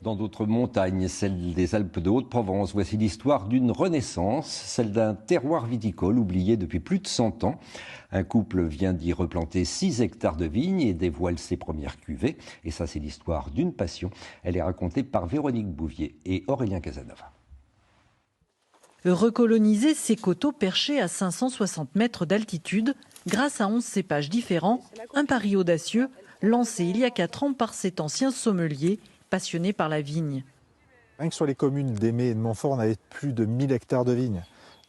Dans d'autres montagnes, celle des Alpes de Haute-Provence, voici l'histoire d'une renaissance, celle d'un terroir viticole oublié depuis plus de 100 ans. Un couple vient d'y replanter 6 hectares de vignes et dévoile ses premières cuvées. Et ça, c'est l'histoire d'une passion. Elle est racontée par Véronique Bouvier et Aurélien Casanova. Recoloniser ces coteaux perchés à 560 mètres d'altitude, grâce à 11 cépages différents, un pari audacieux lancé il y a 4 ans par cet ancien sommelier passionné par la vigne. Rien que sur les communes d'Aimé et de Montfort, on avait plus de 1000 hectares de vignes.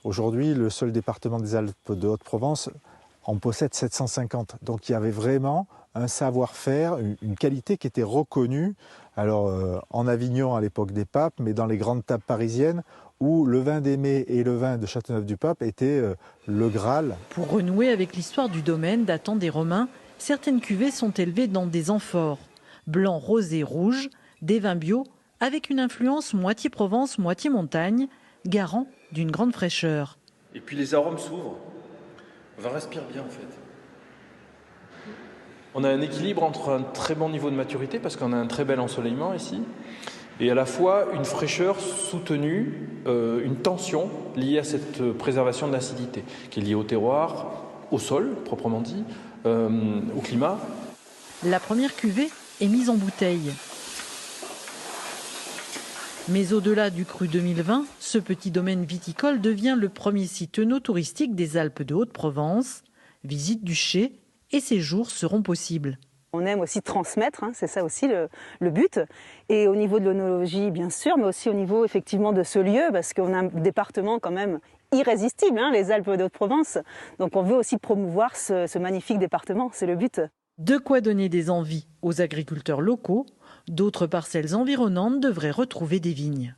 Aujourd'hui, le seul département des Alpes de Haute-Provence en possède 750. Donc il y avait vraiment un savoir-faire, une qualité qui était reconnue. Alors en Avignon à l'époque des papes, mais dans les grandes tables parisiennes, où le vin d'Aimé et le vin de Châteauneuf-du-Pape étaient le Graal. Pour renouer avec l'histoire du domaine datant des Romains, certaines cuvées sont élevées dans des amphores, blanc, rosé, rouge, des vins bio avec une influence moitié Provence, moitié montagne, garant d'une grande fraîcheur. Et puis les arômes s'ouvrent. On va respirer bien en fait. On a un équilibre entre un très bon niveau de maturité parce qu'on a un très bel ensoleillement ici et à la fois une fraîcheur soutenue, une tension liée à cette préservation de l'acidité qui est liée au terroir, au sol proprement dit, au climat. La première cuvée est mise en bouteille. Mais au-delà du cru 2020, ce petit domaine viticole devient le premier site œnotouristique des Alpes de Haute-Provence. Visite du chai et séjours seront possibles. On aime aussi transmettre, c'est ça aussi le but. Et au niveau de l'œnologie, bien sûr, mais aussi au niveau effectivement de ce lieu, parce qu'on a un département quand même irrésistible, les Alpes de Haute-Provence. Donc on veut aussi promouvoir ce magnifique département, c'est le but. De quoi donner des envies aux agriculteurs locaux. D'autres parcelles environnantes devraient retrouver des vignes.